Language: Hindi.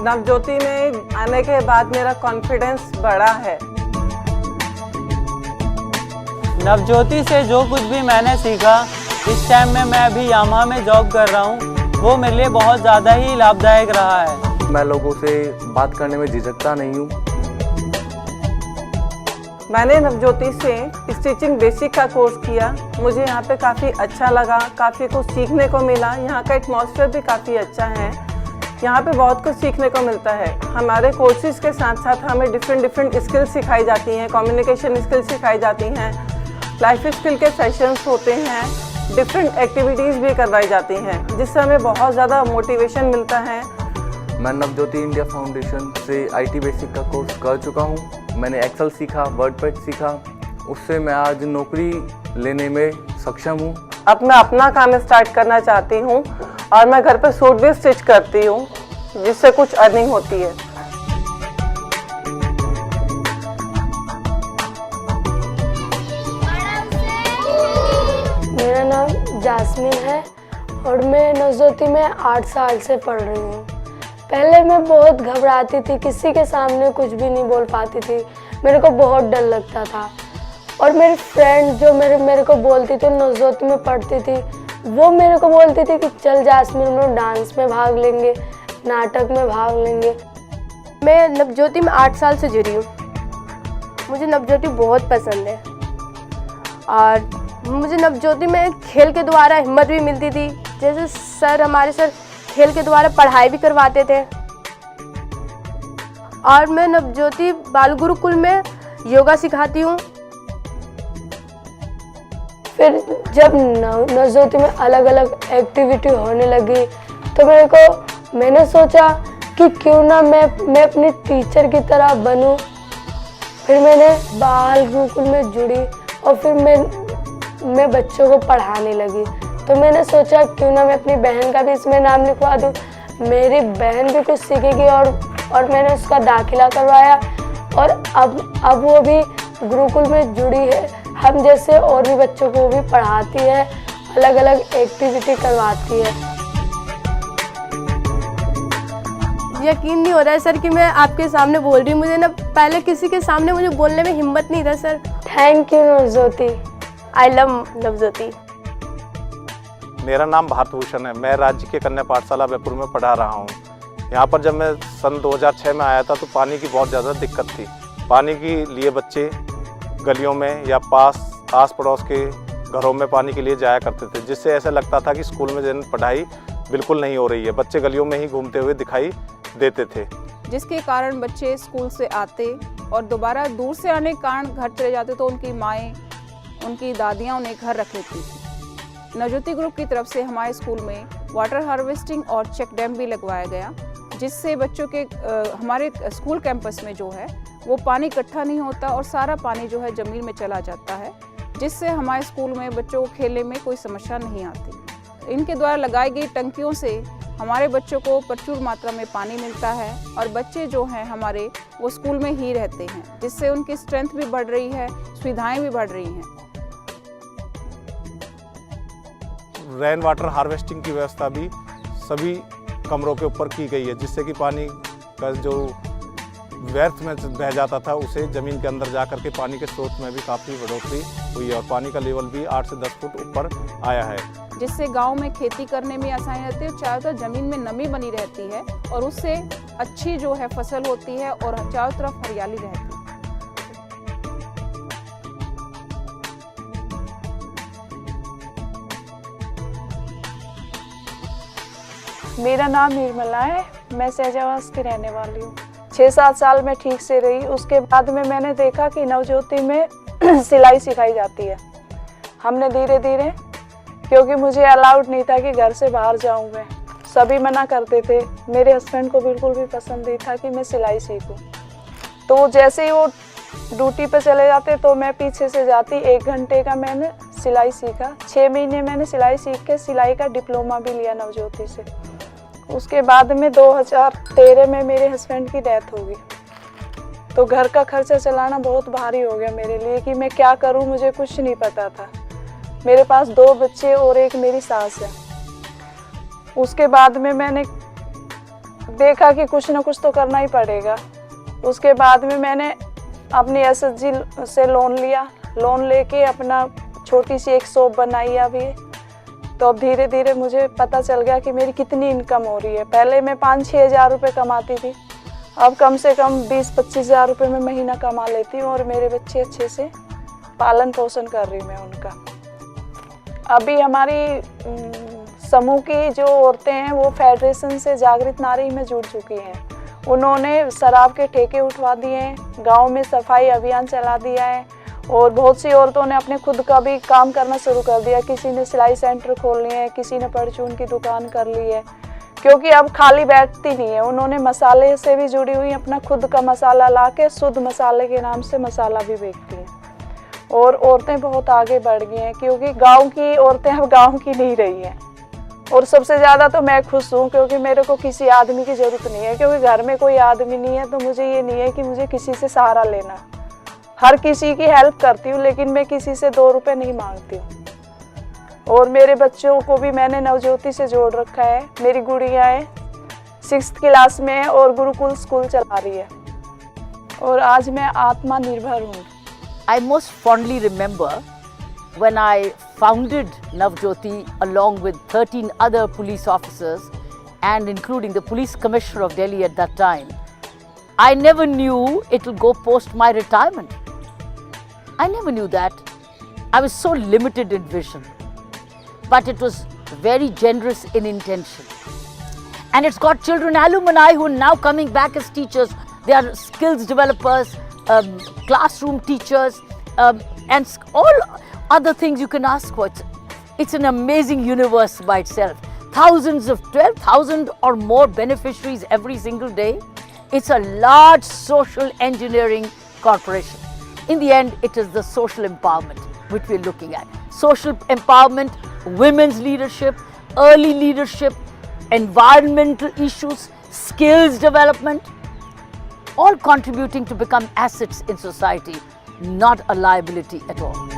नवज्योति में आने के बाद मेरा कॉन्फिडेंस बढ़ा है। नवज्योति से जो कुछ भी मैंने सीखा, इस टाइम में मैं अभी यामाहा में जॉब कर रहा हूँ, वो मेरे लिए बहुत ज़्यादा ही लाभदायक रहा है। मैं लोगों से बात करने में झिझकता नहीं हूँ। मैंने नवज्योति से स्टिचिंग बेसिक का कोर्स किया। मुझे यहाँ पे काफ़ी अच्छा लगा, काफ़ी कुछ सीखने को मिला। यहाँ का एटमॉस्फेयर भी काफ़ी अच्छा है। यहाँ पे बहुत कुछ सीखने को मिलता है। हमारे कोर्सेज के साथ साथ हमें डिफरेंट स्किल्स सिखाई जाती हैं, कम्युनिकेशन स्किल्स सिखाई जाती हैं, लाइफ स्किल के सेशंस होते हैं, डिफरेंट एक्टिविटीज़ भी करवाई जाती हैं, जिससे हमें बहुत ज़्यादा मोटिवेशन मिलता है। मैं नवज्योति इंडिया फाउंडेशन से IT बेसिक का कोर्स कर चुका हूँ। मैंने एक्सेल सीखा, वर्डपैड सीखा, उससे मैं आज नौकरी लेने में सक्षम हूँ। अब मैं अपना काम स्टार्ट करना चाहती हूँ और मैं घर पर सूट भी स्टिच करती हूँ, जिससे कुछ अर्निंग होती है। मेरा नाम जास्मिन है और मैं नवज्योति में 8 साल से पढ़ रही हूँ। पहले मैं बहुत घबराती थी, किसी के सामने कुछ भी नहीं बोल पाती थी, मेरे को बहुत डर लगता था। और मेरी फ्रेंड जो मेरे को बोलती थी, नवज्योति में पढ़ती थी, वो मेरे को बोलती थी कि चल जास्मिन, हम लोग डांस में भाग लेंगे, नाटक में भाग लेंगे। मैं नवज्योति में 8 साल से जुड़ी हूँ। मुझे नवज्योति बहुत पसंद है और मुझे नवज्योति में खेल के द्वारा हिम्मत भी मिलती थी। जैसे हमारे सर खेल के द्वारा पढ़ाई भी करवाते थे। और मैं नवज्योति बाल गुरुकुल में योगा सिखाती हूँ। फिर जब नवज्योति में अलग अलग एक्टिविटी होने लगी तो मैंने सोचा कि क्यों ना मैं अपनी टीचर की तरह बनूं। फिर मैंने बाल गुरुकुल में जुड़ी और फिर मैं बच्चों को पढ़ाने लगी। तो मैंने सोचा क्यों ना मैं अपनी बहन का भी इसमें नाम लिखवा दूं। मेरी बहन भी कुछ सीखेगी और मैंने उसका दाखिला करवाया और अब वो भी गुरुकुल में जुड़ी है। हम जैसे और भी बच्चों को भी पढ़ाती है, अलग अलग एक्टिविटी करवाती है। यकीन नहीं हो रहा है सर कि मैं आपके सामने बोल रही हूँ। मुझे ना पहले किसी के सामने मुझे बोलने में हिम्मत नहीं था sir. Thank you Navjyoti. I love Navjyoti. मेरा नाम भारत भूषण है। मैं राज्य के कन्या पाठशाला बैपुर में पढ़ा रहा हूँ। यहाँ पर जब मैं सन 2006 में आया था तो पानी की बहुत ज़्यादा दिक्कत थी। पानी के लिए बच्चे गलियों में या आस पड़ोस के घरों में पानी के लिए जाया करते थे, जिससे ऐसा लगता था कि स्कूल में पढ़ाई बिल्कुल नहीं हो रही है। बच्चे गलियों में ही घूमते हुए दिखाई देते थे, जिसके कारण बच्चे स्कूल से आते और दोबारा दूर से आने के कारण घर चले जाते तो उनकी माएँ, उनकी दादियाँ उन्हें घर रख लेती थी। नवज्योति ग्रुप की तरफ से हमारे स्कूल में वाटर हार्वेस्टिंग और चेक डैम भी लगवाया गया, जिससे बच्चों के हमारे स्कूल कैंपस में जो है वो पानी इकट्ठा नहीं होता और सारा पानी जो है ज़मीन में चला जाता है, जिससे हमारे स्कूल में बच्चों को खेलने में कोई समस्या नहीं आती। इनके द्वारा लगाई गई टंकियों से हमारे बच्चों को प्रचुर मात्रा में पानी मिलता है और बच्चे जो हैं हमारे वो स्कूल में ही रहते हैं, जिससे उनकी स्ट्रेंथ भी बढ़ रही है, सुविधाएं भी बढ़ रही हैं। रेन वाटर हार्वेस्टिंग की व्यवस्था भी सभी कमरों के ऊपर की गई है, जिससे कि पानी का जो व्यर्थ में बह जाता था उसे ज़मीन के अंदर जा करके पानी के स्रोत में भी काफ़ी बढ़ोतरी हुई है और पानी का लेवल भी 8 से 10 फुट ऊपर आया है, जिससे गांव में खेती करने में आसानी रहती है। चारों तरफ ज़मीन में नमी बनी रहती है और उससे अच्छी जो है फसल होती है और चारों तरफ हरियाली रहती है। मेरा नाम निर्मला है। मैं सहजावास की रहने वाली हूँ। 6-7 साल में ठीक से रही। उसके बाद में मैंने देखा कि नवज्योति में सिलाई सिखाई जाती है। हमने धीरे धीरे, क्योंकि मुझे अलाउड नहीं था कि घर से बाहर जाऊँ, मैं सभी मना करते थे। मेरे हस्बैंड को बिल्कुल भी पसंद नहीं था कि मैं सिलाई सीखूँ। तो जैसे ही वो ड्यूटी पे चले जाते तो मैं पीछे से जाती। 1 घंटे का मैंने सिलाई सीखा। 6 महीने मैंने सिलाई सीख के सिलाई का डिप्लोमा भी लिया नवज्योति से। उसके बाद में 2013 में मेरे हस्बैंड की डेथ हो गई। तो घर का खर्चा चलाना बहुत भारी हो गया मेरे लिए कि मैं क्या करूं, मुझे कुछ नहीं पता था। मेरे पास 2 बच्चे और एक मेरी सास है। उसके बाद में मैंने देखा कि कुछ ना कुछ तो करना ही पड़ेगा। उसके बाद में मैंने अपनी एसएचजी से लोन लिया। लोन लेके अपना छोटी सी एक शॉप बनाई अभी। तो अब धीरे धीरे मुझे पता चल गया कि मेरी कितनी इनकम हो रही है। पहले मैं 5-6 हज़ार रुपये कमाती थी, अब कम से कम 20-25 हज़ार रुपये में महीना कमा लेती हूँ और मेरे बच्चे अच्छे से पालन पोषण कर रही मैं उनका। अभी हमारी समूह की जो औरतें हैं वो फेडरेशन से जागृत नारी में जुड़ चुकी हैं। उन्होंने शराब के ठेके उठवा दिए हैं, गांव में सफाई अभियान चला दिया है और बहुत सी औरतों ने अपने खुद का भी काम करना शुरू कर दिया। किसी ने सिलाई सेंटर खोल लिए हैं, किसी ने परचून की दुकान कर ली है, क्योंकि अब खाली बैठती नहीं है। उन्होंने मसाले से भी जुड़ी हुई, अपना खुद का मसाला ला के शुद्ध मसाले के नाम से मसाला भी बेचती हैं। और औरतें बहुत आगे बढ़ गई हैं, क्योंकि गांव की औरतें अब गांव की नहीं रही हैं। और सबसे ज़्यादा तो मैं खुश हूँ, क्योंकि मेरे को किसी आदमी की ज़रूरत नहीं है, क्योंकि घर में कोई आदमी नहीं है। तो मुझे ये नहीं है कि मुझे किसी से सहारा लेना। हर किसी की हेल्प करती हूँ, लेकिन मैं किसी से 2 रुपये नहीं मांगती हूँ। और मेरे बच्चों को भी मैंने नवज्योति से जोड़ रखा है। मेरी गुड़िया है 6th क्लास में है और गुरुकुल स्कूल चला रही है। और आज मैं आत्मनिर्भर हूँ। I most fondly remember when I founded Navjyoti along with 13 other police officers and including the police commissioner of Delhi at that time. I never knew it will go post my retirement. I never knew that. I was so limited in vision, but it was very generous in intention. And it's got children alumni who are now coming back as teachers. They are skills developers, classroom teachers, and all other things you can ask for. It's an amazing universe by itself. Thousands of 12,000 or more beneficiaries every single day. It's a large social engineering corporation. In the end, it is the social empowerment which we're looking at. Social empowerment, women's leadership, early leadership, environmental issues, skills development, all contributing to become assets in society, not a liability at all.